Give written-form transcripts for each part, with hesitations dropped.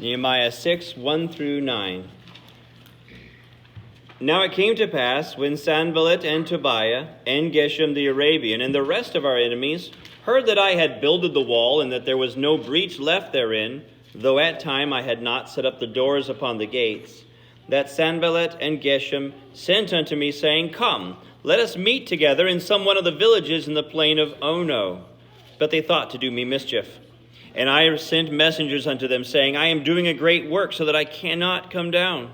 Nehemiah 6, 1 through 9. Now it came to pass, when Sanballat and Tobiah and Geshem the Arabian and the rest of our enemies heard that I had builded the wall, and that there was no breach left therein, though at time I had not set up the doors upon the gates, that Sanballat and Geshem sent unto me, saying, Come, let us meet together in some one of the villages in the plain of Ono. But they thought to do me mischief. And I sent messengers unto them, saying, I am doing a great work, so that I cannot come down.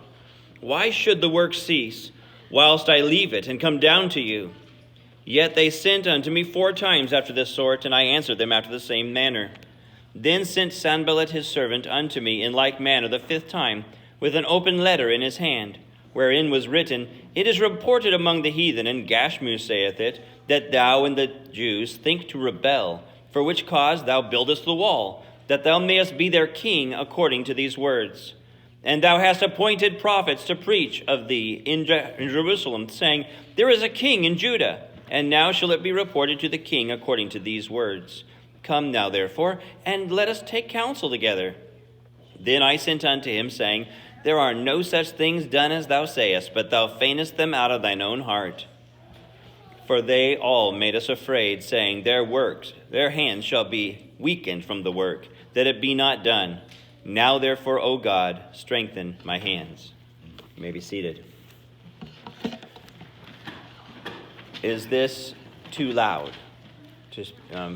Why should the work cease, whilst I leave it, and come down to you? Yet they sent unto me 4 times after this sort, and I answered them after the same manner. Then sent Sanballat his servant unto me in like manner the 5th time, with an open letter in his hand, wherein was written, It is reported among the heathen, and Gashmu saith it, that thou and the Jews think to rebel, for which cause thou buildest the wall, that thou mayest be their king according to these words. And thou hast appointed prophets to preach of thee in Jerusalem, saying, There is a king in Judah, and now shall it be reported to the king according to these words. Come now, therefore, and let us take counsel together. Then I sent unto him, saying, There are no such things done as thou sayest, but thou feignest them out of thine own heart. For they all made us afraid, saying, Their hands shall be weakened from the work, that it be not done. Now therefore, O God, strengthen my hands. You may be seated. Is this too loud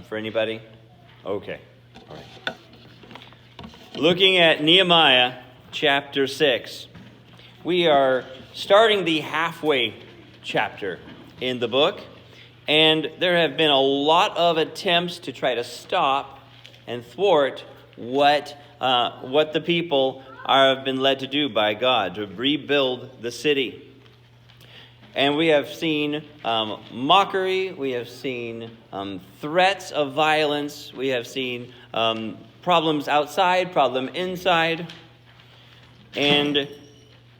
for anybody? Okay. All right. Looking at Nehemiah chapter 6, we are starting the halfway chapter in the book, and there have been a lot of attempts to try to stop and thwart what the people have been led to do by God, to rebuild the city. And we have seen mockery, we have seen threats of violence, we have seen problems outside, problem inside. And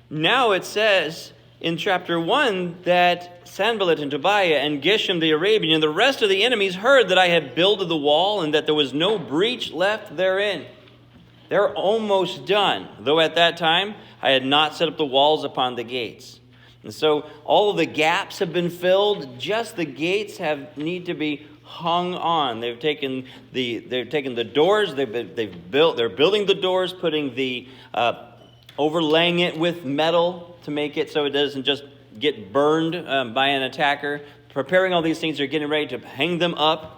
now it says in chapter 1 that Sanballat and Tobiah and Geshem the Arabian and the rest of the enemies heard that I had builded the wall and that there was no breach left therein. They're almost done, though at that time I had not set up the walls upon the gates. And so all of the gaps have been filled. Just the gates need to be hung on. They've taken the doors. They're building the doors, putting the overlaying it with metal to make it so it doesn't just get burned by an attacker. Preparing all these things, they're getting ready to hang them up.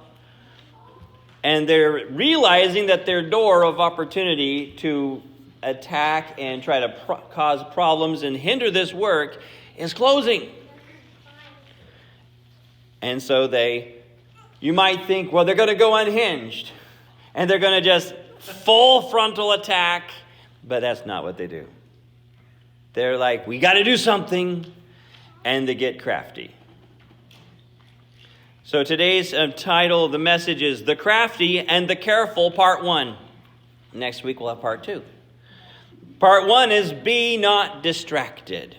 And they're realizing that their door of opportunity to attack and try to cause problems and hinder this work is closing. And so you might think, well, they're going to go unhinged. And they're going to just full frontal attack. But that's not what they do. They're like, we got to do something. And they get crafty. So today's title of the message is The Crafty and the Careful, Part 1. Next week we'll have Part 2. Part 1 is Be Not Distracted.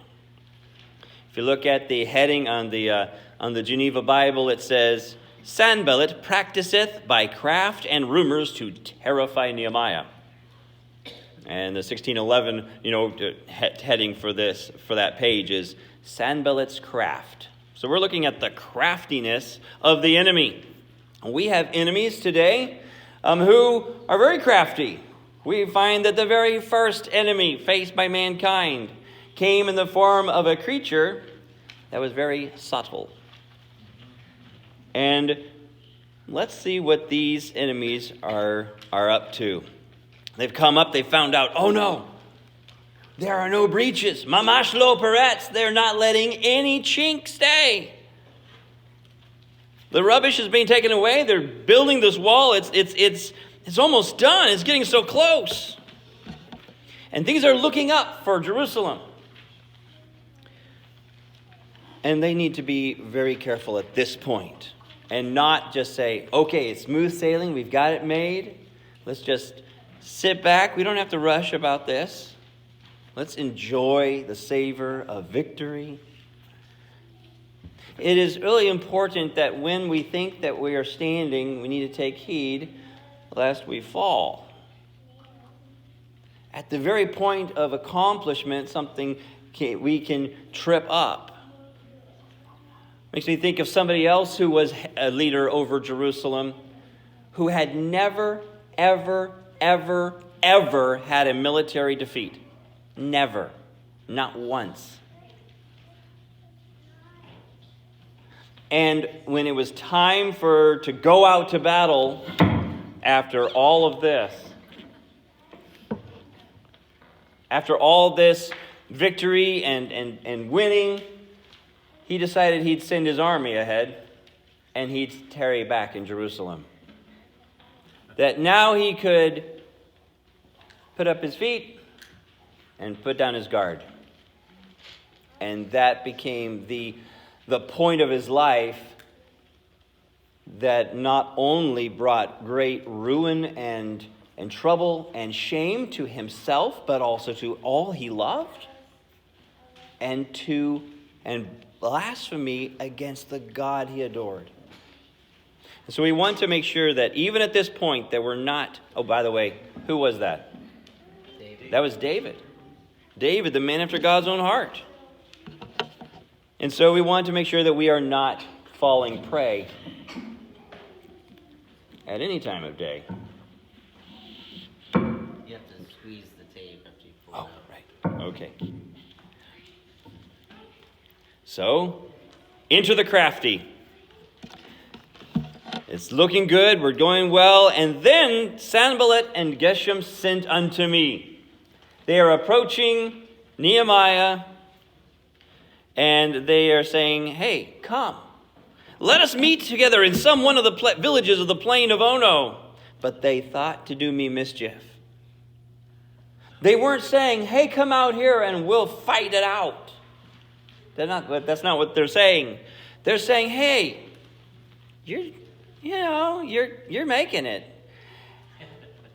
If you look at the heading on the Geneva Bible, it says, Sanballat practiseth by craft and rumors to terrify Nehemiah. And the 1611, heading for that page is Sanballat's craft. So we're looking at the craftiness of the enemy. We have enemies today who are very crafty. We find that the very first enemy faced by mankind came in the form of a creature that was very subtle. And let's see what these enemies are up to. They've come up, they found out, oh no, there are no breaches. Mamash lo peretz. They're not letting any chink stay. The rubbish is being taken away. They're building this wall. It's almost done. It's getting so close. And things are looking up for Jerusalem. And they need to be very careful at this point. And not just say, okay, it's smooth sailing. We've got it made. Let's just sit back. We don't have to rush about this. Let's enjoy the savor of victory. It is really important that when we think that we are standing, we need to take heed lest we fall. at the very point of accomplishment, we can trip up. Makes me think of somebody else who was a leader over Jerusalem, who had never, ever, ever, ever had a military defeat. Never. Not once. And when it was time to go out to battle after all of this, after all this victory and winning, he decided he'd send his army ahead and he'd tarry back in Jerusalem. That now he could put up his feet and put down his guard. And that became the point of his life that not only brought great ruin and trouble and shame to himself, but also to all he loved, and blasphemy against the God he adored. And so we want to make sure that even at this point that we're not... Oh, by the way, who was that? David. That was David. David, the man after God's own heart. And so we want to make sure that we are not falling prey at any time of day. You have to squeeze the tape after you pull it out. Right. Okay. So, enter the Crafty. It's looking good. We're going well. And then Sanballat and Geshem sent unto me. They are approaching Nehemiah, and they are saying, hey, come. Let us meet together in some one of the villages of the plain of Ono. But they thought to do me mischief. They weren't saying, hey, come out here and we'll fight it out. That's not what they're saying. They're saying, hey, you're making it.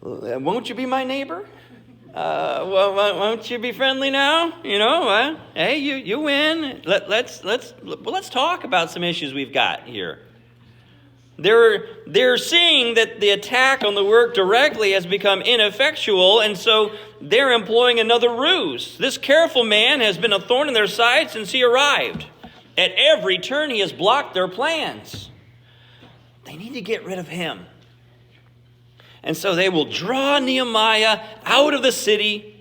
Won't you be my neighbor? Won't you be friendly now? Hey, you win. Let's talk about some issues we've got here. They're seeing that the attack on the work directly has become ineffectual, and so they're employing another ruse. This careful man has been a thorn in their side since he arrived. At every turn, he has blocked their plans. They need to get rid of him. And so they will draw Nehemiah out of the city,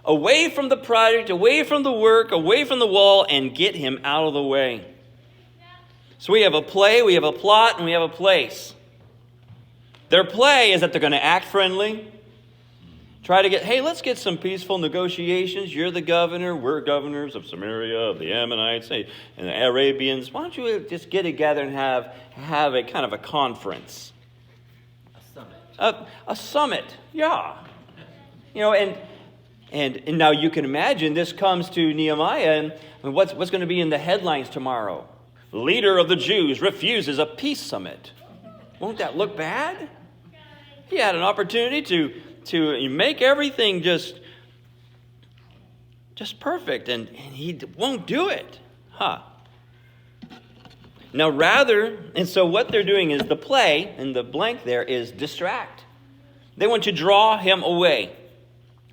away from the project, away from the work, away from the wall, and get him out of the way. So we have a play, we have a plot, and we have a place. Their play is that they're going to act friendly. Let's get some peaceful negotiations. You're the governor, we're governors of Samaria, of the Ammonites, and the Arabians. Why don't you just get together and have a kind of a conference? A summit, yeah. And now you can imagine this comes to Nehemiah, and what's going to be in the headlines tomorrow? Leader of the Jews refuses a peace summit. Won't that look bad? He had an opportunity to make everything just perfect, and he won't do it. Now so what they're doing is the play, and the blank there is distract. They want to draw him away.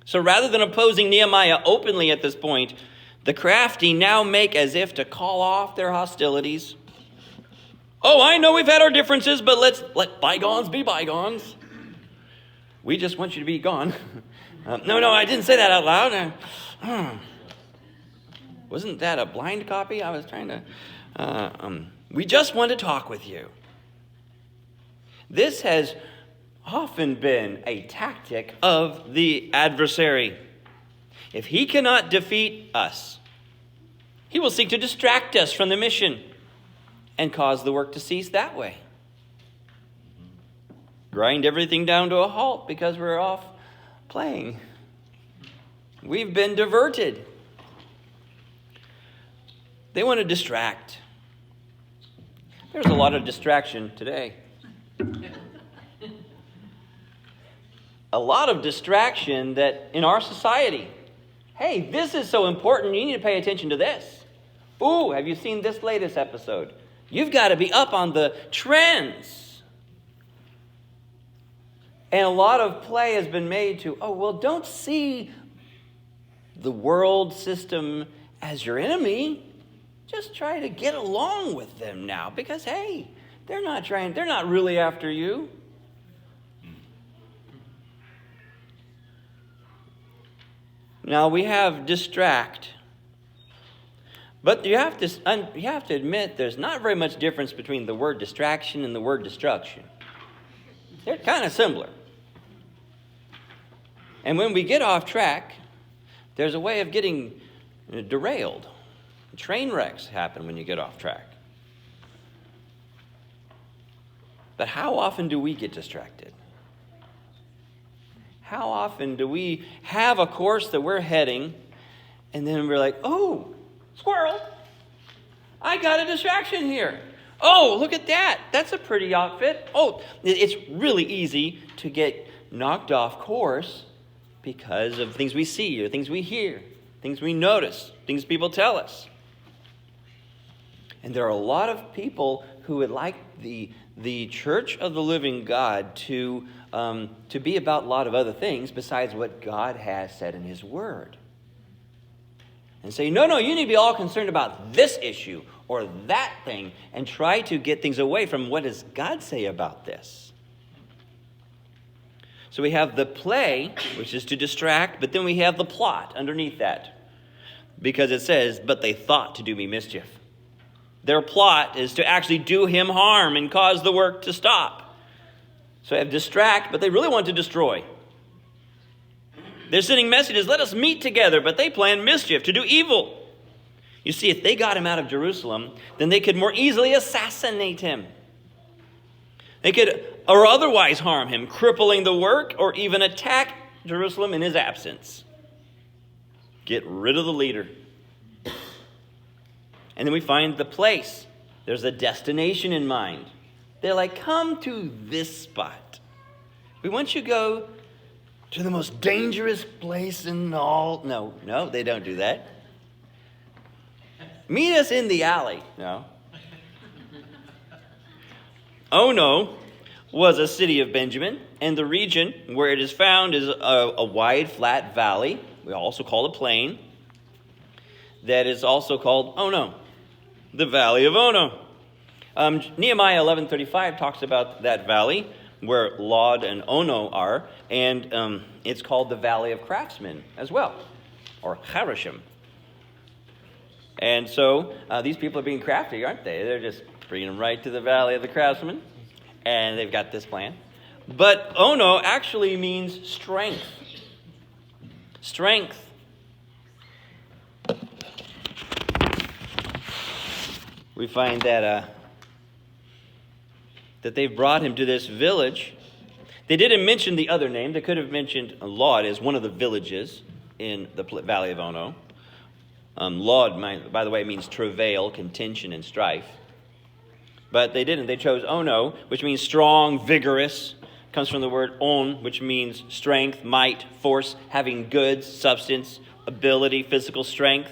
So rather than opposing Nehemiah openly at this point, the Crafty now make as if to call off their hostilities. Oh, I know we've had our differences, but let's let bygones be bygones. We just want you to be gone. No, I didn't say that out loud. Wasn't that a blind copy? I was trying to... We just want to talk with you. This has often been a tactic of the adversary. If he cannot defeat us, he will seek to distract us from the mission and cause the work to cease that way. Grind everything down to a halt because we're off playing. We've been diverted. They want to distract. There's a lot of distraction today. A lot of distraction that in our society. Hey, this is so important. You need to pay attention to this. Ooh, have you seen this latest episode? You've got to be up on the trends. And a lot of play has been made to, oh, well, don't see the world system as your enemy. Just try to get along with them now because, hey, they're not really after you. Now we have distract. But you have to admit there's not very much difference between the word distraction and the word destruction. They're kind of similar. And when we get off track, there's a way of getting derailed. Train wrecks happen when you get off track. But how often do we get distracted? How often do we have a course that we're heading, and then we're like, oh, squirrel, I got a distraction here. Oh, look at that. That's a pretty outfit. Oh, it's really easy to get knocked off course because of things we see or things we hear, things we notice, things people tell us. And there are a lot of people who would like the church of the living God to be about a lot of other things besides what God has said in his word. And say, no, you need to be all concerned about this issue or that thing and try to get things away from what does God say about this. So we have the play, which is to distract, but then we have the plot underneath that. Because it says, but they thought to do me mischief. Their plot is to actually do him harm and cause the work to stop. So they have distract, but they really want to destroy. They're sending messages, let us meet together, but they plan mischief, to do evil. You see, if they got him out of Jerusalem, then they could more easily assassinate him. They could or otherwise harm him, crippling the work, or even attack Jerusalem in his absence. Get rid of the leader. And then we find the place. There's a destination in mind. They're like, come to this spot. We want you to go to the most dangerous place in all. No, they don't do that. Meet us in the alley. No. Ono was a city of Benjamin, and the region where it is found is a wide, flat valley. We also call it plain. That is also called Ono, the valley of Ono. Nehemiah 11:35 talks about that valley where Lod and Ono are, and it's called the Valley of Craftsmen as well, or Harashim. And so these people are being crafty, aren't they? They're just bringing them right to the Valley of the Craftsmen, and they've got this plan. But Ono actually means strength. Strength. We find that they've brought him to this village. They didn't mention the other name. They could have mentioned Lod as one of the villages in the Valley of Ono. Lod, by the way, means travail, contention, and strife. But they didn't. They chose Ono, which means strong, vigorous. It comes from the word on, which means strength, might, force, having goods, substance, ability, physical strength.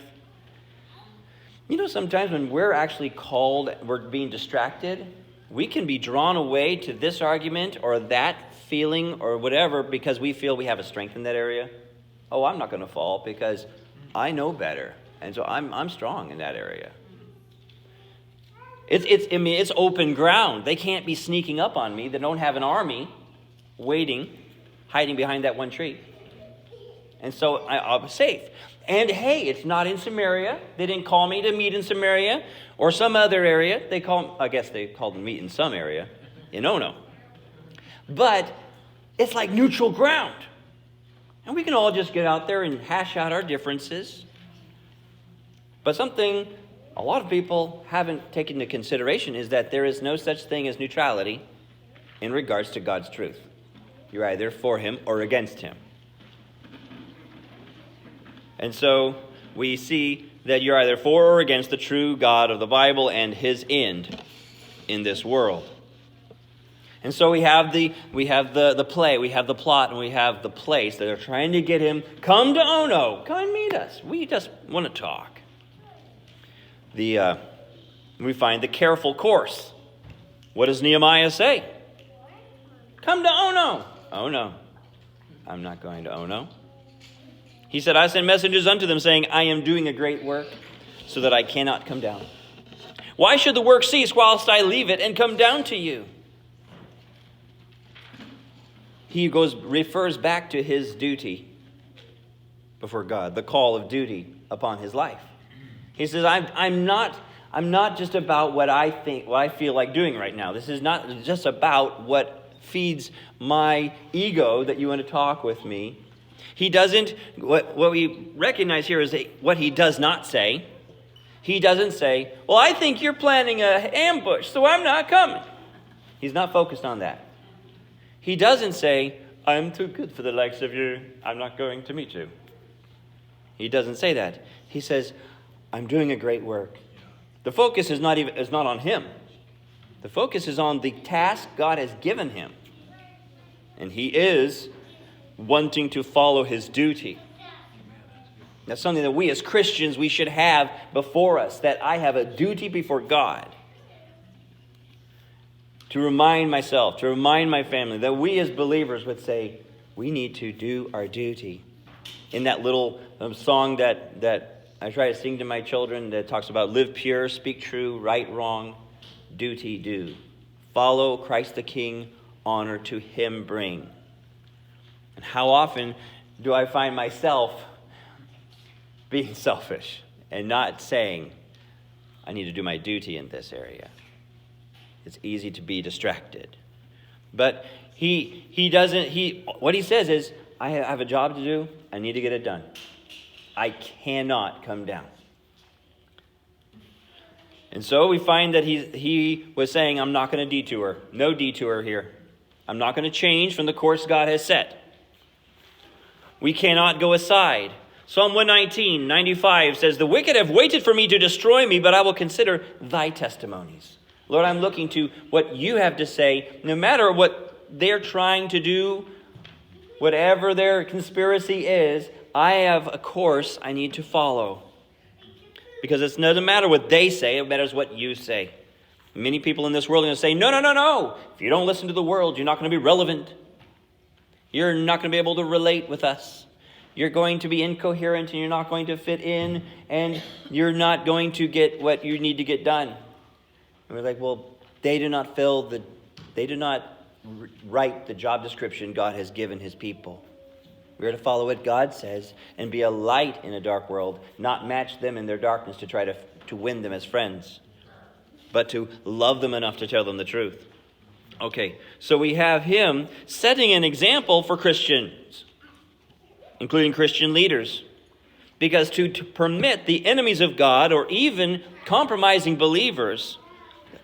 You know, sometimes when we're actually called, we're being distracted, we can be drawn away to this argument or that feeling or whatever because we feel we have a strength in that area. Oh, I'm not going to fall because I know better. And so I'm strong in that area. It's open ground. They can't be sneaking up on me. They don't have an army waiting, hiding behind that one tree. And so I'm safe. And hey, it's not in Samaria. They didn't call me to meet in Samaria or some other area. I guess they called me meet in some area in Ono. But it's like neutral ground. And we can all just get out there and hash out our differences. But something a lot of people haven't taken into consideration is that there is no such thing as neutrality in regards to God's truth. You're either for him or against him. And so we see that you're either for or against the true God of the Bible and his end in this world. And so we have the play, we have the plot, and we have the place that are trying to get him, come to Ono, come and meet us. We just want to talk. We find the careful course. What does Nehemiah say? Come to Ono. Oh no, I'm not going to. Oh no. He said, I send messengers unto them, saying, I am doing a great work, so that I cannot come down. Why should the work cease whilst I leave it and come down to you? He refers back to his duty before God, the call of duty upon his life. He says, I'm not just about what I feel like doing right now. This is not just about what feeds my ego that you want to talk with me. He doesn't, what we recognize here is what he does not say. He doesn't say, well, I think you're planning an ambush, so I'm not coming. He's not focused on that. He doesn't say, I'm too good for the likes of you, I'm not going to meet you. He doesn't say that. He says, I'm doing a great work. The focus is not on him. The focus is on the task God has given him. And he is wanting to follow his duty. That's something that we as Christians, we should have before us, that I have a duty before God to remind myself, to remind my family, that we as believers would say, we need to do our duty. In that little song that I try to sing to my children that talks about live pure, speak true, right, wrong, duty do. Follow Christ the King, honor to him bring. And how often do I find myself being selfish and not saying, I need to do my duty in this area. It's easy to be distracted. But what he says is, I have a job to do, I need to get it done. I cannot come down. And so we find that he was saying, I'm not going to detour. No detour here. I'm not going to change from the course God has set. We cannot go aside. Psalm 119:95 says, the wicked have waited for me to destroy me, but I will consider thy testimonies. Lord, I'm looking to what you have to say. No matter what they're trying to do, whatever their conspiracy is, I have a course I need to follow. Because it doesn't matter what they say, it matters what you say. Many people in this world are going to say, no. If you don't listen to the world, you're not going to be relevant. You're not going to be able to relate with us. You're going to be incoherent and you're not going to fit in and you're not going to get what you need to get done. And we're like, well, they do not write the job description God has given his people. We're to follow what God says and be a light in a dark world, not match them in their darkness to try to win them as friends, but to love them enough to tell them the truth. Okay, so we have him setting an example for Christians, including Christian leaders. Because to permit the enemies of God or even compromising believers,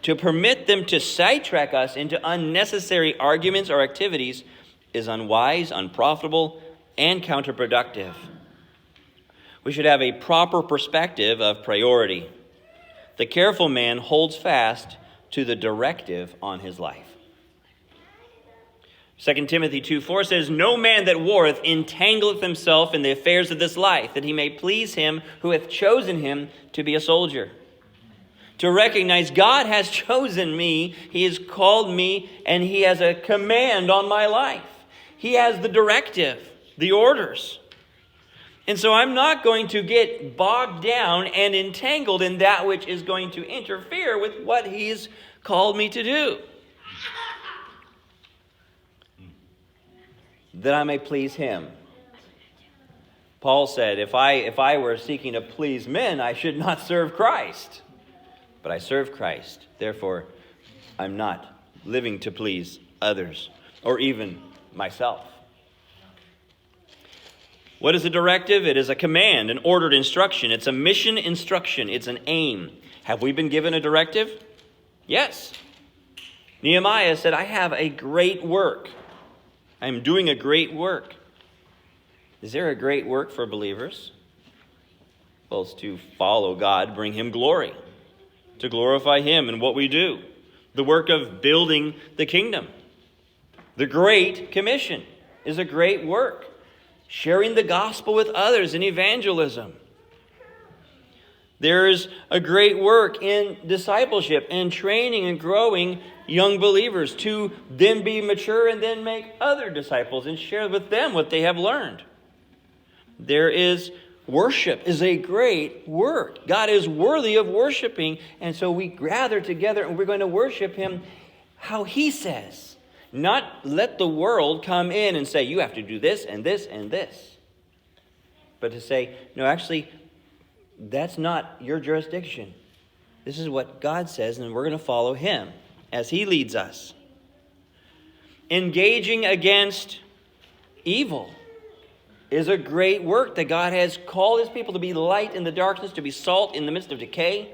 to permit them to sidetrack us into unnecessary arguments or activities is unwise, unprofitable, and counterproductive. We should have a proper perspective of priority. The careful man holds fast to the directive on his life. 2 Timothy 2:4 says, no man that warreth entangleth himself in the affairs of this life, that he may please him who hath chosen him to be a soldier. To recognize God has chosen me, he has called me, and he has a command on my life. He has the directive, the orders. And so I'm not going to get bogged down and entangled in that which is going to interfere with what he's called me to do, that I may please him. Paul said, if I were seeking to please men, I should not serve Christ. But I serve Christ. Therefore, I'm not living to please others or even myself. What is a directive? It is a command, an ordered instruction. It's a mission instruction. It's an aim. Have we been given a directive? Yes. Nehemiah said, I have a great work. I am doing a great work. Is there a great work for believers? Well, it's to follow God, bring him glory, to glorify him in what we do. The work of building the kingdom. The Great Commission is a great work. Sharing the gospel with others in evangelism. There's a great work in discipleship and training and growing young believers to then be mature and then make other disciples and share with them what they have learned. There is worship is a great work. God is worthy of worshiping, and so we gather together and we're going to worship him how he says. Not let the world come in and say, you have to do this and this and this. But to say, no, actually, that's not your jurisdiction. This is what God says, and we're going to follow him as he leads us. Engaging against evil is a great work that God has called his people to be light in the darkness, to be salt in the midst of decay.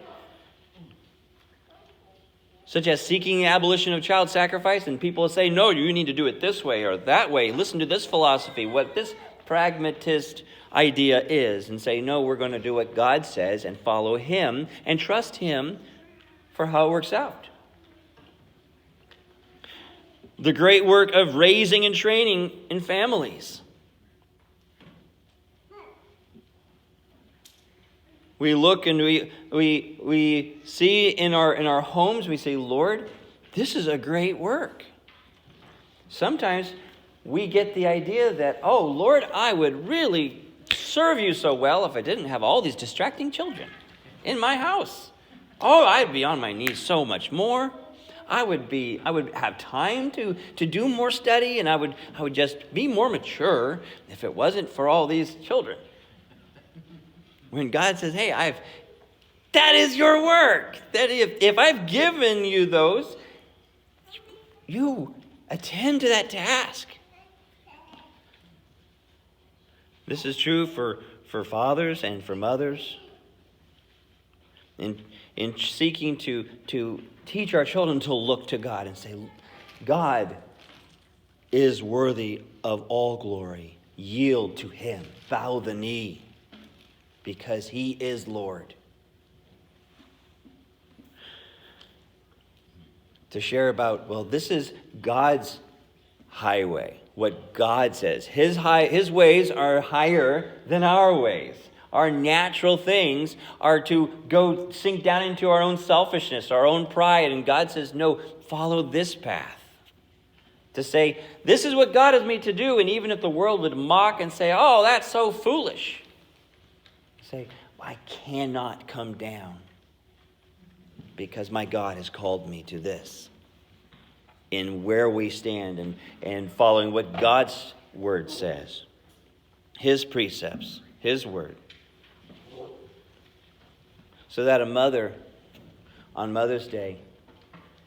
Such as seeking the abolition of child sacrifice, and people say, no, you need to do it this way or that way. Listen to this philosophy, what this pragmatist idea is, and say, no, we're going to do what God says and follow him and trust him for how it works out. The great work of raising and training in families. We look and we see in our homes, we say, Lord, this is a great work. Sometimes we get the idea that, oh, Lord, I would really serve you so well if I didn't have all these distracting children in my house. Oh, I'd be on my knees so much more. I would have time to do more study, and I would just be more mature if it wasn't for all these children. When God says, hey, that is your work. That if I've given you those, you attend to that task. This is true for fathers and for mothers. In seeking to teach our children to look to God and say, God is worthy of all glory. Yield to him. Bow the knee. Because he is Lord. To share about, well, this is God's highway. What God says. His ways are higher than our ways. Our natural things are to go sink down into our own selfishness, our own pride. And God says, no, follow this path. To say, this is what God has made to do. And even if the world would mock and say, oh, that's so foolish. Say, I cannot come down because my God has called me to this. In where we stand and following what God's word says. His precepts, his word. So that a mother on Mother's Day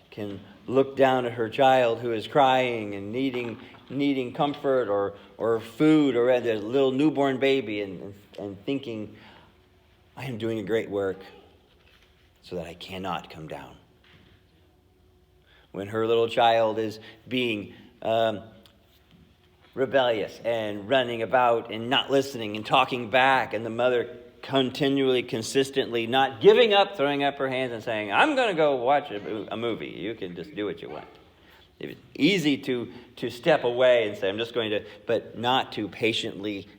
can look down at her child who is crying and needing comfort or food, or a little newborn baby and thinking, I am doing a great work so that I cannot come down. When her little child is being rebellious and running about and not listening and talking back, and the mother continually, consistently not giving up, throwing up her hands and saying, I'm going to go watch a movie. You can just do what you want. It's easy to step away and say, I'm just going to, but not to patiently,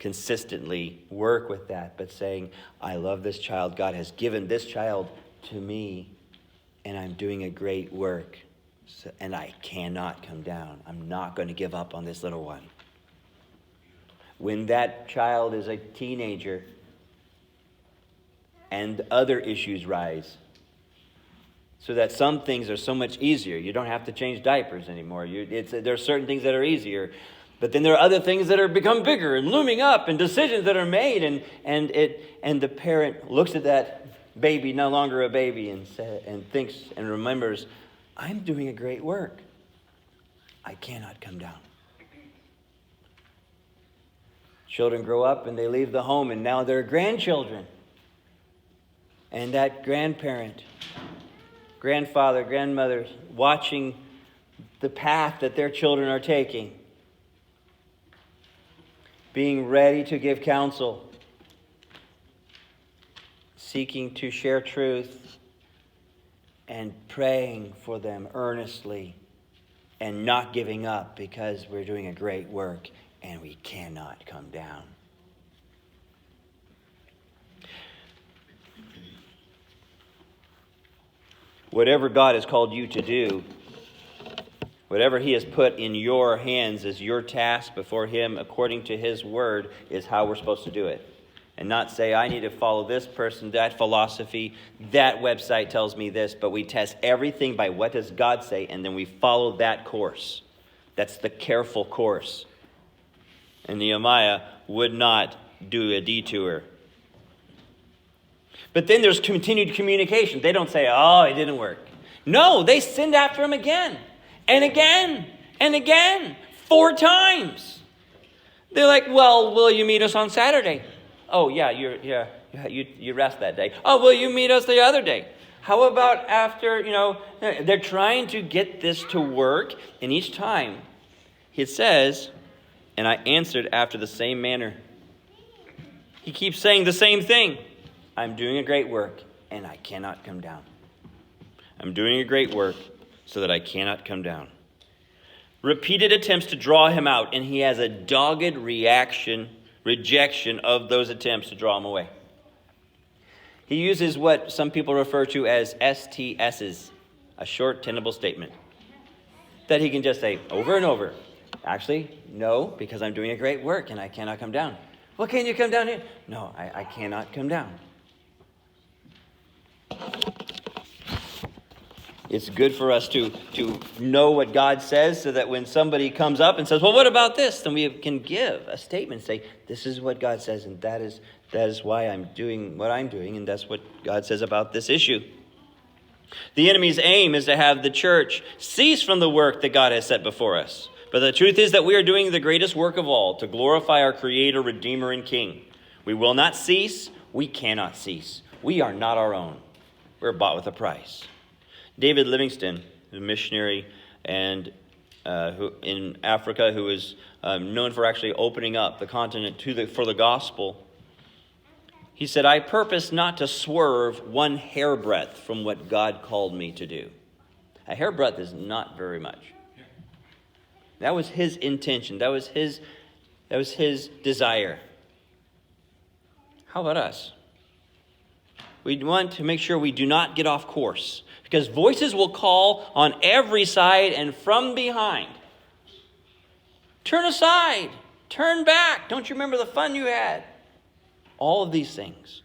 consistently work with that, but saying, I love this child. God has given this child to me, and I'm doing a great work, and I cannot come down. I'm not going to give up on this little one. When that child is a teenager and other issues rise, so that some things are so much easier. You don't have to change diapers anymore. There are certain things that are easier. But then there are other things that are become bigger and looming up, and decisions that are made, and the parent looks at that baby, no longer a baby, and thinks and remembers, I'm doing a great work. I cannot come down. Children grow up and they leave the home, and now they're grandchildren. And that grandparent, grandfather, grandmother, watching the path that their children are taking, being ready to give counsel, seeking to share truth, and praying for them earnestly, and not giving up because we're doing a great work and we cannot come down. Whatever God has called you to do, whatever he has put in your hands as your task before him according to his word is how we're supposed to do it. And not say, I need to follow this person, that philosophy, that website tells me this, but we test everything by what does God say, and then we follow that course. That's the careful course. And Nehemiah would not do a detour. But then there's continued communication. They don't say, oh, it didn't work. No, they send after him again, and again, and again, 4 times. They're like, well, will you meet us on Saturday? Oh, yeah, you rest that day. Oh, will you meet us the other day? How about after, they're trying to get this to work. And each time it says, and I answered after the same manner. He keeps saying the same thing. I'm doing a great work and I cannot come down. I'm doing a great work so that I cannot come down. Repeated attempts to draw him out, and he has a dogged rejection of those attempts to draw him away. He uses what some people refer to as STSs, a short tenable statement, that he can just say over and over. Actually, no, because I'm doing a great work and I cannot come down. Well, can you come down here? No, I cannot come down. It's good for us to know what God says so that when somebody comes up and says, well, what about this? Then we can give a statement, say, this is what God says, and that is why I'm doing what I'm doing, and that's what God says about this issue. The enemy's aim is to have the church cease from the work that God has set before us. But the truth is that we are doing the greatest work of all, to glorify our Creator, Redeemer, and King. We will not cease. We cannot cease. We are not our own. We're bought with a price. David Livingstone, a missionary and who in Africa, who is known for actually opening up the continent for the gospel, he said, I purpose not to swerve one hairbreadth from what God called me to do. A hairbreadth is not very much. That was his intention. That was his desire. How about us? We want to make sure we do not get off course, because voices will call on every side and from behind. Turn aside. Turn back. Don't you remember the fun you had? All of these things.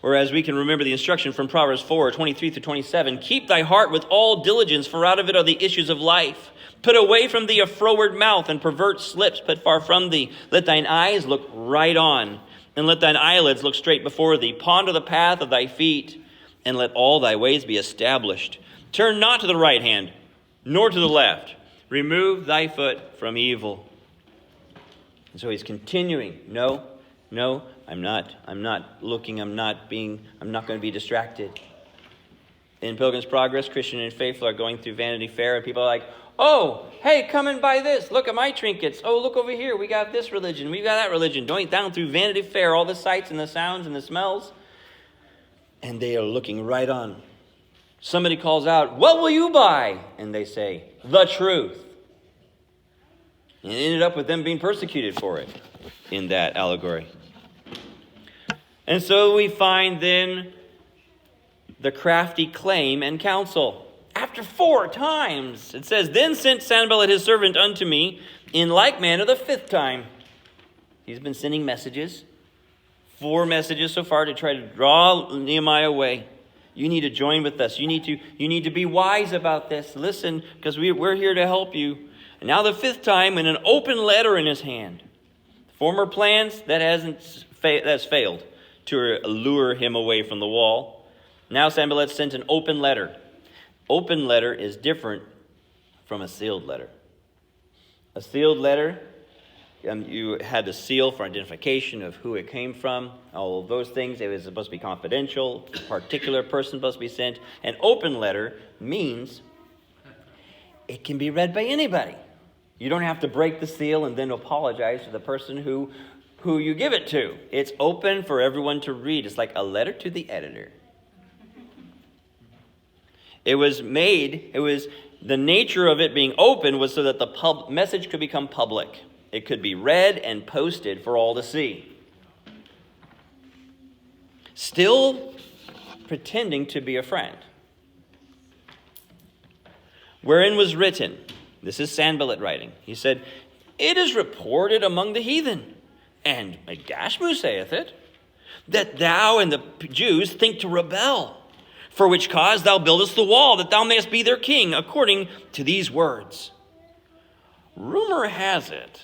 Whereas we can remember the instruction from Proverbs 4:23-27. Keep thy heart with all diligence, for out of it are the issues of life. Put away from thee a froward mouth and perverse lips put far from thee. Let thine eyes look right on, and let thine eyelids look straight before thee. Ponder the path of thy feet, and let all thy ways be established. Turn not to the right hand, nor to the left. Remove thy foot from evil. And so he's continuing. No, I'm not looking, I'm not going to be distracted. In Pilgrim's Progress, Christian and Faithful are going through Vanity Fair, and people are like, oh, hey, come and buy this. Look at my trinkets. Oh, look over here. We got this religion. We got that religion. Going down through Vanity Fair, all the sights and the sounds and the smells. And they are looking right on. Somebody calls out, what will you buy? And they say, the truth. And it ended up with them being persecuted for it in that allegory. And so we find then the crafty claim and counsel. After 4 times, it says, then sent Sanballat his servant unto me in like manner the 5th time. He's been sending messages. 4 messages so far to try to draw Nehemiah away. You need to join with us. You need to be wise about this. Listen, because we're here to help you. And now the 5th time, in an open letter in his hand. Former plans, that's failed to lure him away from the wall. Now Sanballat sent an open letter. Open letter is different from a sealed letter. A sealed letter, you had to seal for identification of who it came from, all of those things. It was supposed to be confidential. A particular person supposed to be sent. An open letter means it can be read by anybody. You don't have to break the seal and then apologize to the person who you give it to. It's open for everyone to read. It's like a letter to the editor. The nature of it being open was so that the message could become public. It could be read and posted for all to see. Still pretending to be a friend. wherein was written, this is Sanballat writing, he said, it is reported among the heathen, and Gashmu saith it, that thou and the Jews think to rebel, for which cause thou buildest the wall, that thou mayest be their king, according to these words. Rumor has it,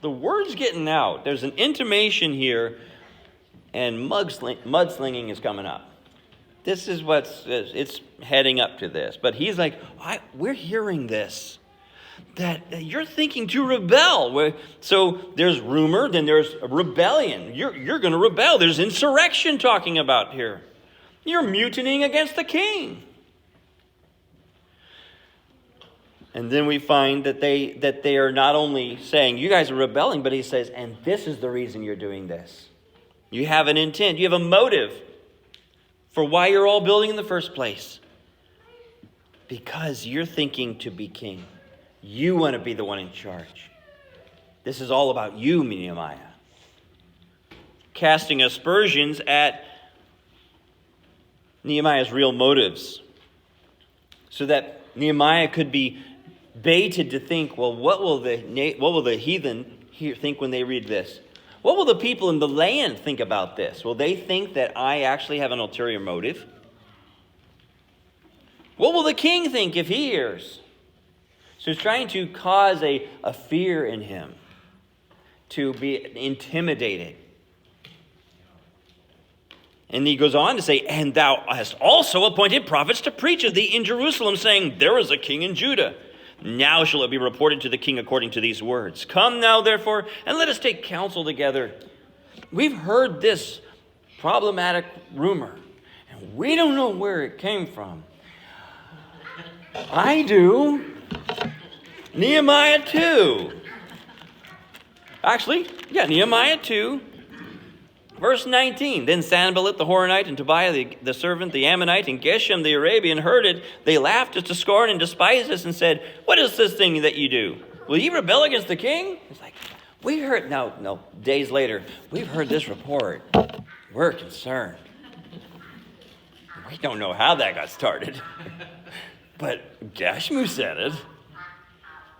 the word's getting out. There's an intimation here, and mudslinging is coming up. This is it's heading up to this. But he's like, we're hearing this, that you're thinking to rebel. So there's rumor, then there's rebellion. You're going to rebel. There's insurrection talking about here. You're mutinying against the king. And then we find that they are not only saying, you guys are rebelling, but he says, and this is the reason you're doing this. You have an intent. You have a motive for why you're all building in the first place. Because you're thinking to be king. You want to be the one in charge. This is all about you, Nehemiah. Casting aspersions at Nehemiah's real motives, so that Nehemiah could be baited to think, well, what will the heathen think when they read this? What will the people in the land think about this? Will they think that I actually have an ulterior motive? What will the king think if he hears? So he's trying to cause a fear in him, to be intimidated. And he goes on to say, and thou hast also appointed prophets to preach of thee in Jerusalem, saying, there is a king in Judah. Now shall it be reported to the king according to these words. Come now, therefore, and let us take counsel together. We've heard this problematic rumor, and we don't know where it came from. I do. Nehemiah 2. Actually, Nehemiah 2. Verse 19, then Sanballat the Horonite and Tobiah the servant, the Ammonite, and Geshem the Arabian heard it. They laughed us to scorn and despised us and said, what is this thing that you do? Will ye rebel against the king? It's like, we heard, no, days later, we've heard this report. We're concerned. We don't know how that got started. But Gashmu said it.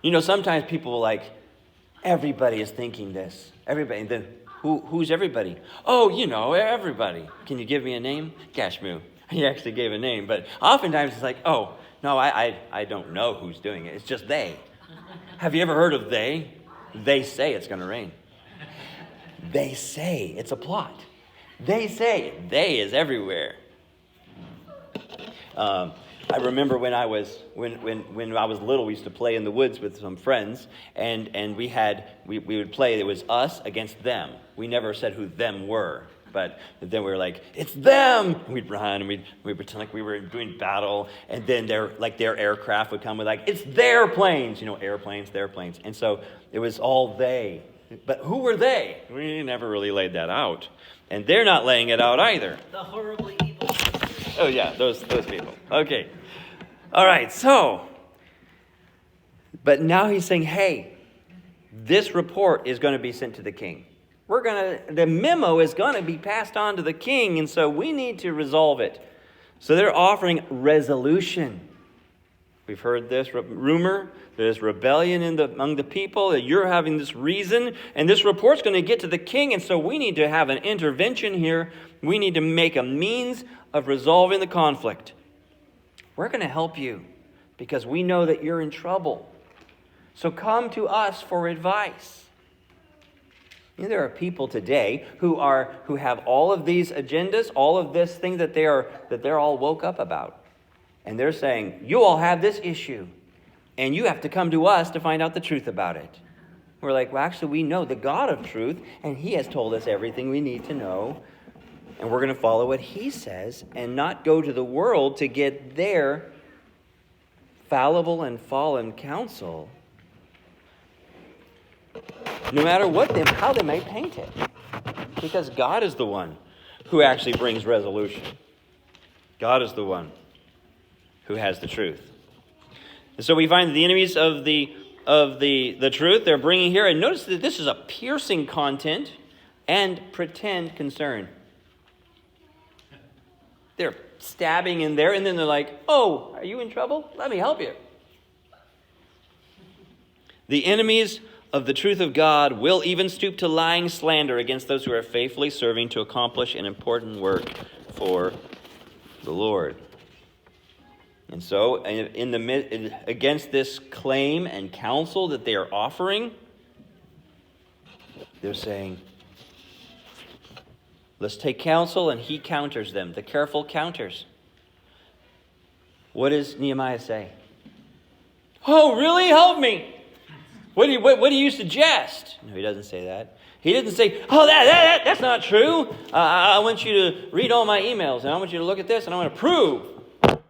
You know, sometimes people are like, everybody is thinking this. Everybody, then who's everybody? Oh, everybody. Can you give me a name? Gashmu. He actually gave a name, but oftentimes it's like, oh, no, I don't know who's doing it. It's just they. Have you ever heard of they? They say it's going to rain. They say it's a plot. They say they is everywhere. I remember when I was little, we used to play in the woods with some friends, and we would play. It was us against them. We never said who them were, but then we were like, it's them. And we'd run and we'd pretend like we were doing battle, and then their aircraft would come with like, it's their planes, airplanes, their planes, and so it was all they. But who were they? We never really laid that out, and they're not laying it out either. The horribly evil. Oh yeah, those people. Okay. All right, so, but now he's saying, hey, this report is going to be sent to the king. The memo is going to be passed on to the king, and so we need to resolve it. So they're offering resolution. We've heard this rumor, there's rebellion among the people, that you're having this reason, and this report's going to get to the king, and so we need to have an intervention here. We need to make a means of resolving the conflict. We're going to help you because we know that you're in trouble. So come to us for advice. There are people today who have all of these agendas, all of this thing that they're all woke up about. And they're saying, you all have this issue, and you have to come to us to find out the truth about it. We're like, well, actually, we know the God of truth, and he has told us everything we need to know. And we're going to follow what he says and not go to the world to get their fallible and fallen counsel, no matter how they may paint it. Because God is the one who actually brings resolution. God is the one who has the truth. And so we find that the enemies of the truth they're bringing here, and notice that this is a piercing content and pretend concern. They're stabbing in there, and then they're like, oh, are you in trouble? Let me help you. The enemies of the truth of God will even stoop to lying slander against those who are faithfully serving to accomplish an important work for the Lord. And so, against this claim and counsel that they are offering, they're saying, let's take counsel, and he counters them. The careful counters. What does Nehemiah say? Oh, really? Help me. What do you suggest? No, he doesn't say that. He didn't say, oh, that's not true. I want you to read all my emails, and I want you to look at this, and I want to prove.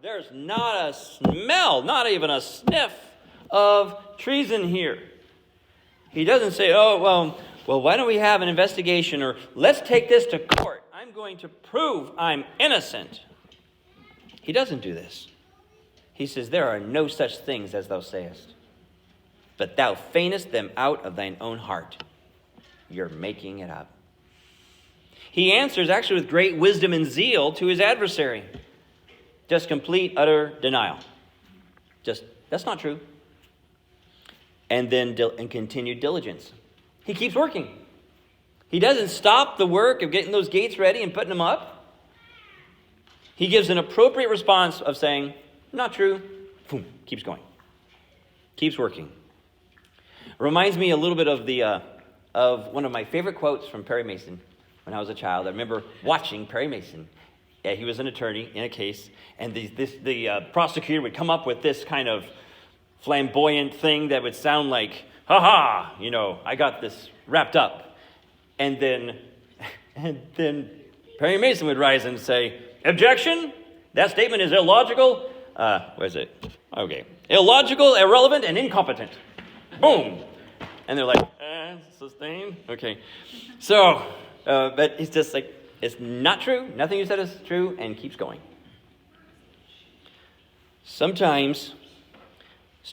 There's not a smell, not even a sniff of treason here. He doesn't say, oh, well, why don't we have an investigation, or let's take this to court. I'm going to prove I'm innocent. He doesn't do this. He says, there are no such things as thou sayest, but thou feignest them out of thine own heart. You're making it up. He answers actually with great wisdom and zeal to his adversary. Just complete, utter denial. That's not true. And then continued diligence. He keeps working. He doesn't stop the work of getting those gates ready and putting them up. He gives an appropriate response of saying, not true. Boom, keeps going. Keeps working. Reminds me a little bit of one of my favorite quotes from Perry Mason when I was a child. I remember watching Perry Mason. Yeah, he was an attorney in a case, and the prosecutor would come up with this kind of flamboyant thing that would sound like, ha, I got this wrapped up. And then Perry Mason would rise and say, objection, that statement is illogical. What is it? Okay. Illogical, irrelevant, and incompetent. Boom. And they're like, sustained? Okay. So, but it's just like, it's not true. Nothing you said is true, and keeps going. Sometimes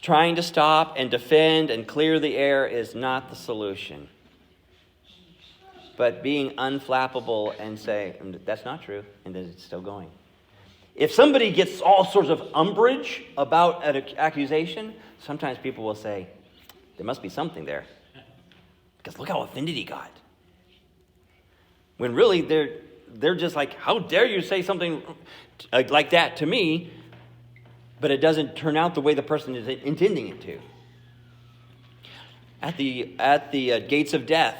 trying to stop and defend and clear the air is not the solution. But being unflappable and say, that's not true, and then it's still going. If somebody gets all sorts of umbrage about an accusation, sometimes people will say, there must be something there. Because look how offended he got. When really they're just like, how dare you say something like that to me, but it doesn't turn out the way the person is intending it to. At the gates of death,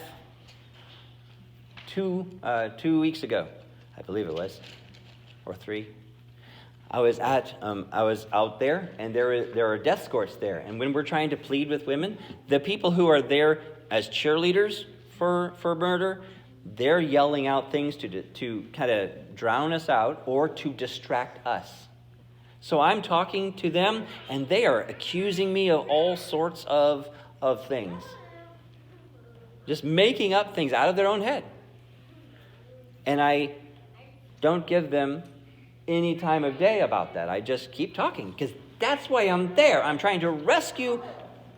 two weeks ago, I believe it was, or 3. I was out there, and there are death escorts there. And when we're trying to plead with women, the people who are there as cheerleaders for murder, they're yelling out things to kind of drown us out or to distract us. So I'm talking to them, and they are accusing me of all sorts of things. Just making up things out of their own head. And I don't give them any time of day about that. I just keep talking, because that's why I'm there. I'm trying to rescue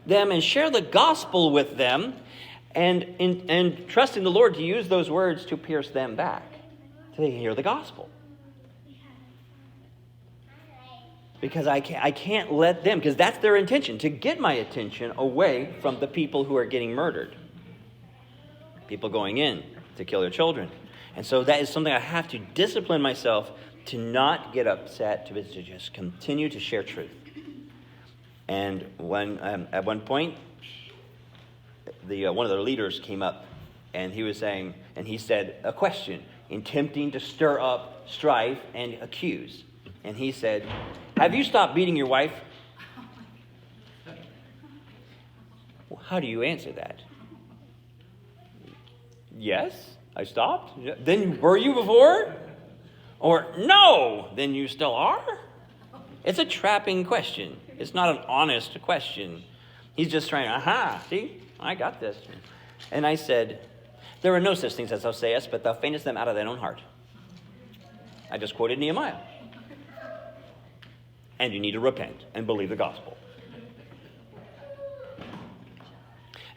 them and share the gospel with them, and trusting the Lord to use those words to pierce them back, so they can hear the gospel. Because I can't let them, because that's their intention, to get my attention away from the people who are getting murdered. People going in to kill their children. And so that is something I have to discipline myself to not get upset, to just continue to share truth. And when at one point, one of the leaders came up, and he was saying, and he said a question, attempting to stir up strife and accuse. And he said, have you stopped beating your wife? Well, how do you answer that? Yes, I stopped. Then were you before? Or no, then you still are? It's a trapping question. It's not an honest question. He's just trying, see, I got this. And I said, there are no such things as thou sayest, but thou feignest them out of thine own heart. I just quoted Nehemiah. And you need to repent and believe the gospel.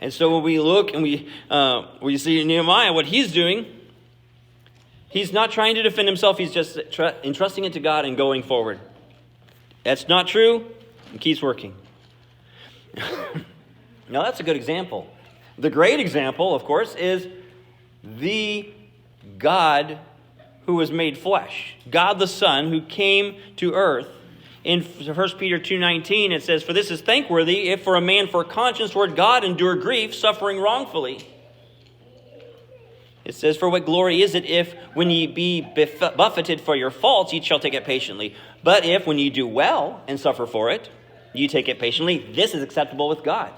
And so when we look and we see Nehemiah, what he's doing, he's not trying to defend himself. He's just entrusting it to God and going forward. That's not true. He keeps working. Now that's a good example. The great example, of course, is the God who was made flesh. God the Son who came to earth. In 1 Peter 2:19 it says, "For this is thankworthy, if for a man for conscience toward God endure grief, suffering wrongfully." It says, "For what glory is it if, when ye be buffeted for your faults, ye shall take it patiently? But if, when ye do well and suffer for it, ye take it patiently, this is acceptable with God."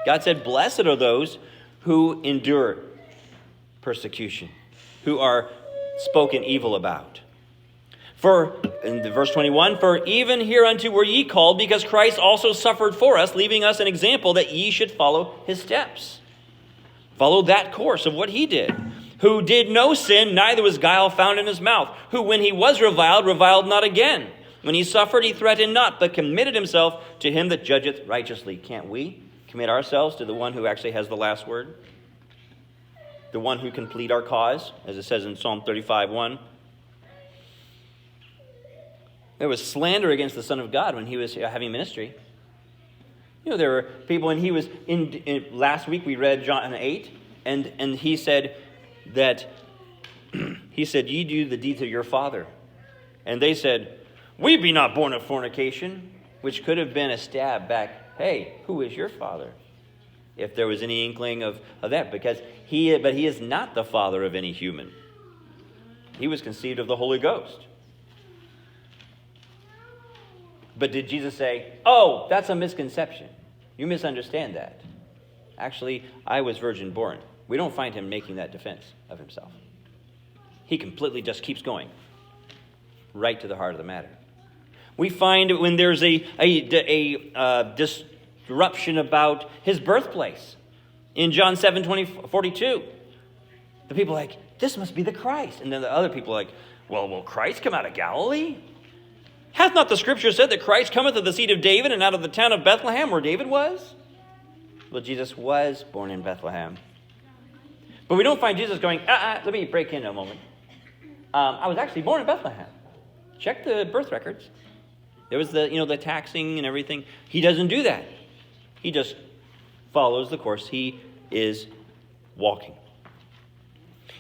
God said, "Blessed are those who endure persecution, who are spoken evil about." For, in verse 21, "For even hereunto were ye called, because Christ also suffered for us, leaving us an example that ye should follow his steps." Follow that course of what he did. "Who did no sin, neither was guile found in his mouth. Who, when he was reviled, reviled not again. When he suffered, he threatened not, but committed himself to him that judgeth righteously." Can't we commit ourselves to the one who actually has the last word? The one who can plead our cause, as it says in Psalm 35:1. There was slander against the Son of God when he was having ministry. There were people, and he was in last week we read John 8, and he said that "Ye do the deeds of your father." And they said, "We be not born of fornication," which could have been a stab back. Hey, who is your father? If there was any inkling of that, but he is not the father of any human. He was conceived of the Holy Ghost. But did Jesus say, "Oh, that's a misconception. You misunderstand that. Actually, I was virgin born"? We don't find him making that defense of himself. He completely just keeps going right to the heart of the matter. We find when there's a disruption about his birthplace. In John 7:42, the people are like, "This must be the Christ." And then the other people are like, "Well, will Christ come out of Galilee? Hath not the scripture said that Christ cometh of the seed of David and out of the town of Bethlehem where David was?" Well, Jesus was born in Bethlehem. But we don't find Jesus going, let me break in a moment. I was actually born in Bethlehem. Check the birth records. There was the taxing and everything. He doesn't do that. He just follows the course he is walking.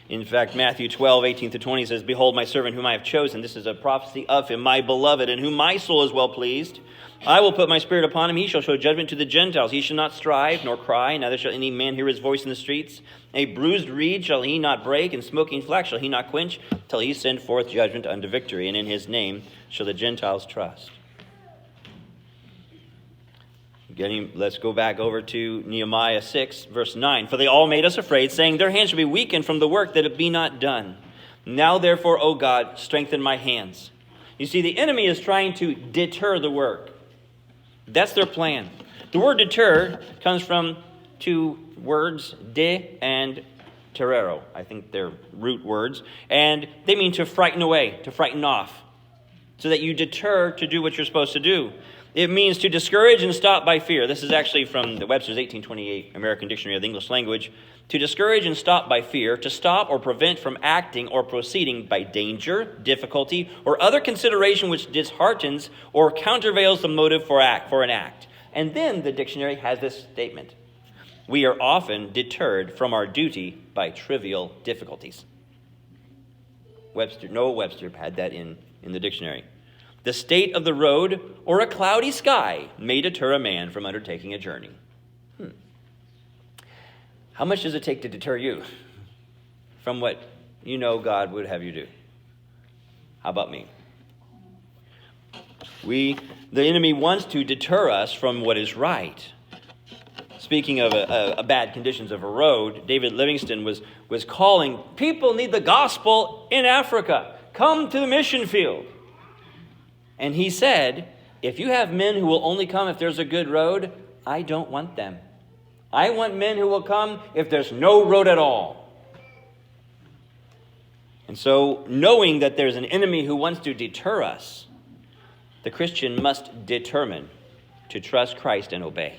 In fact, Matthew 12:18-20 says, "Behold my servant whom I have chosen." This is a prophecy of him, "my beloved, in whom my soul is well pleased. I will put my spirit upon him. He shall show judgment to the Gentiles. He shall not strive nor cry, neither shall any man hear his voice in the streets. A bruised reed shall he not break, and smoking flax shall he not quench, till he send forth judgment unto victory. And in his name shall the Gentiles trust." Let's go back over to Nehemiah 6, verse 9. "For they all made us afraid, saying, Their hands shall be weakened from the work, that it be not done. Now therefore, O God, strengthen my hands." You see, the enemy is trying to deter the work. That's their plan. The word deter comes from two words, de and terrero. I think they're root words. And they mean to frighten away, to frighten off, so that you deter to do what you're supposed to do. It means to discourage and stop by fear. This is actually from the Webster's 1828 American Dictionary of the English Language. To discourage and stop by fear, to stop or prevent from acting or proceeding by danger, difficulty, or other consideration which disheartens or countervails the motive for an act. And then the dictionary has this statement: "We are often deterred from our duty by trivial difficulties." Noah Webster had that in the dictionary. The state of the road or a cloudy sky may deter a man from undertaking a journey. How much does it take to deter you from what God would have you do? How about me? The enemy wants to deter us from what is right. Speaking of bad conditions of a road, David Livingston was calling, "People need the gospel in Africa. Come to the mission field." And he said, "If you have men who will only come if there's a good road, I don't want them. I want men who will come if there's no road at all." And so, knowing that there's an enemy who wants to deter us, the Christian must determine to trust Christ and obey.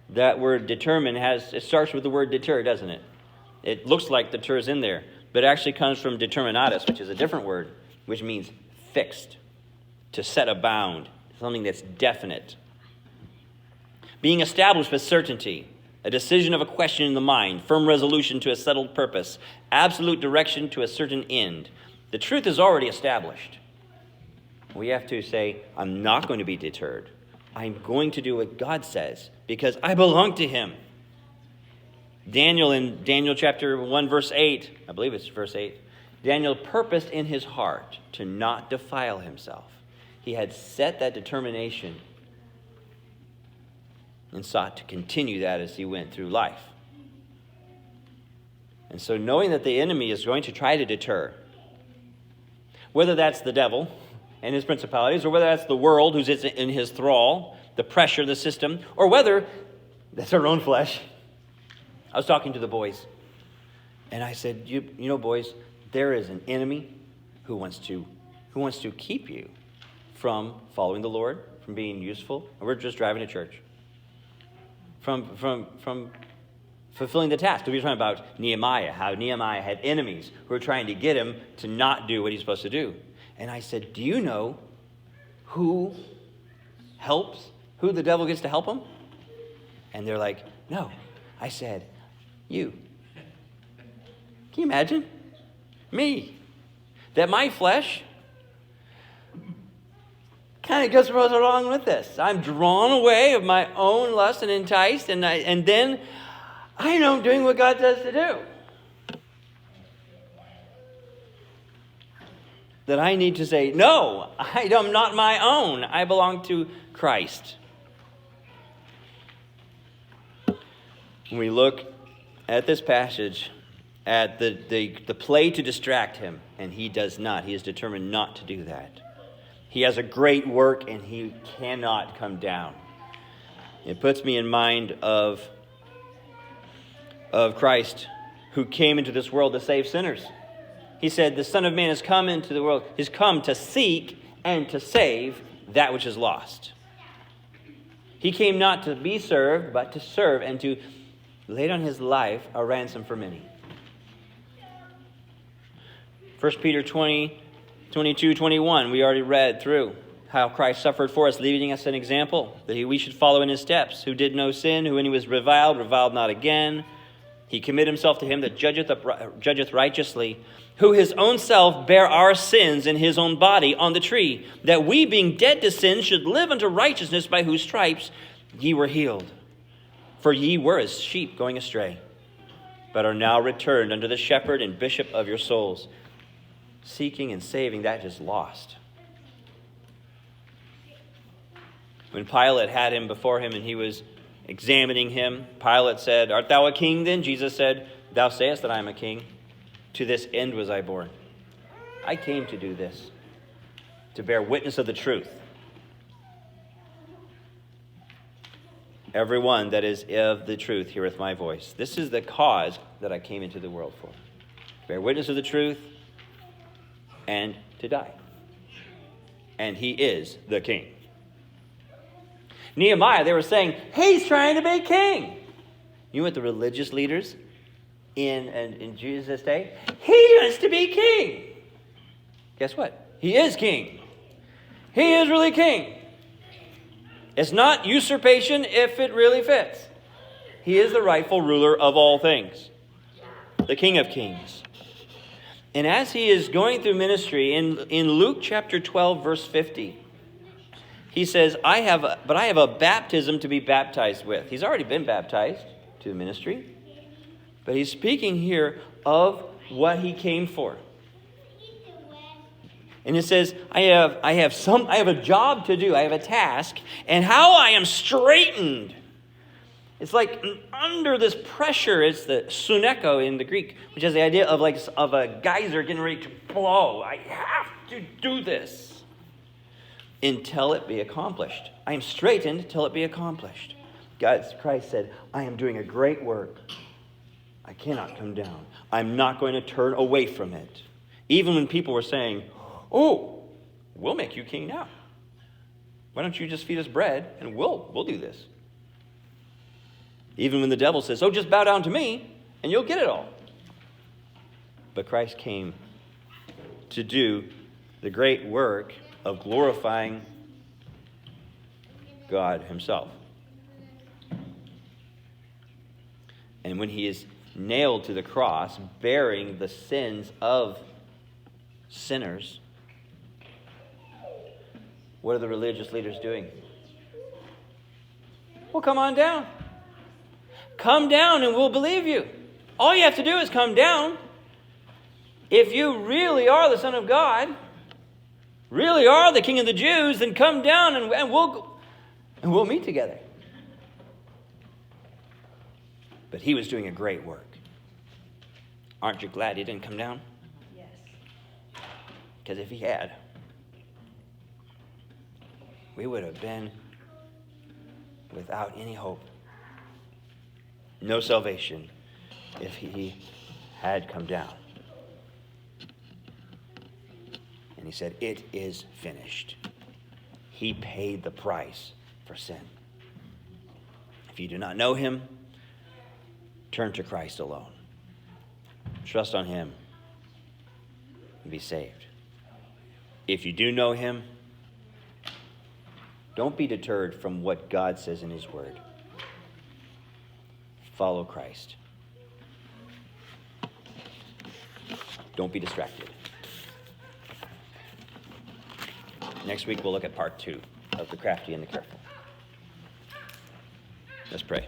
That word determine it starts with the word deter, doesn't it? It looks like deter is in there, but it actually comes from determinatus, which is a different word, which means fixed, to set a bound, something that's definite. being established with certainty, a decision of a question in the mind, firm resolution to a settled purpose, absolute direction to a certain end. The truth is already established. We have to say, I'm not going to be deterred. I'm going to do what God says because I belong to him. Daniel in Daniel chapter 1, verse 8, I believe it's verse 8, Daniel purposed in his heart to not defile himself. He had set that determination and sought to continue that as he went through life. And so knowing that the enemy is going to try to deter, whether that's the devil and his principalities, or whether that's the world who's in his thrall, the pressure, the system, or whether that's our own flesh. I was talking to the boys, and I said, you know, boys, there is an enemy who wants to keep you from following the Lord, from being useful. And we're just driving to church. From fulfilling the task. We were talking about Nehemiah, how Nehemiah had enemies who were trying to get him to not do what he's supposed to do. And I said, do you know who the devil gets to help him? And they're like, no. I said, you. Can you imagine? Me. That my flesh kind of goes along with this. I'm drawn away of my own lust and enticed, and then I know doing what God says to do. That I need to say, no, I am not my own. I belong to Christ. When we look at this passage, at the play to distract him, and he does not. He is determined not to do that. He has a great work, and he cannot come down. It puts me in mind of Christ, who came into this world to save sinners. He said, the Son of Man has come into the world, he's come to seek and to save that which is lost. He came not to be served, but to serve and to lay down his life a ransom for many. 1 Peter 20, 22, 21, we already read through how Christ suffered for us, leaving us an example that we should follow in his steps, who did no sin, who when he was reviled not again. He committed himself to him that judgeth righteously, who his own self bare our sins in his own body on the tree, that we, being dead to sin, should live unto righteousness, by whose stripes ye were healed. For ye were as sheep going astray, but are now returned unto the shepherd and bishop of your souls, seeking and saving that is lost. When Pilate had him before him and he was examining him, Pilate said, art thou a king then? Jesus said, thou sayest that I am a king. To this end was I born. I came to do this, to bear witness of the truth. Everyone that is of the truth heareth my voice. This is the cause that I came into the world for. To bear witness of the truth and to die. And he is the king. Nehemiah, they were saying, he's trying to be king. You know what the religious leaders in Jesus' day? He wants to be king. Guess what? He is king. He is really king. It's not usurpation if it really fits. He is the rightful ruler of all things. The King of Kings. And as he is going through ministry, in Luke chapter 12, verse 50, he says, I have a baptism to be baptized with. He's already been baptized to the ministry. But he's speaking here of what he came for. And it says, I have a job to do. I have a task. And how I am straitened. It's like under this pressure. It's the suneko in the Greek, which has the idea of a geyser getting ready to blow. I have to do this until it be accomplished. I am straitened till it be accomplished. Christ said, I am doing a great work. I cannot come down. I'm not going to turn away from it. Even when people were saying, oh, we'll make you king now. Why don't you just feed us bread and we'll do this? Even when the devil says, oh, just bow down to me and you'll get it all. But Christ came to do the great work of glorifying God himself. And when he is nailed to the cross, bearing the sins of sinners, what are the religious leaders doing? Well, come on down. Come down and we'll believe you. All you have to do is come down. If you really are the Son of God, really are the King of the Jews, then come down and we'll meet together. But he was doing a great work. Aren't you glad he didn't come down? Yes. Because if he had, we would have been without any hope. No salvation if he had come down. And he said, it is finished. He paid the price for sin. If you do not know him, turn to Christ alone. Trust on him and be saved. If you do know him, don't be deterred from what God says in his word. Follow Christ. Don't be distracted. Next week we'll look at part 2 of the crafty and the careful. Let's pray.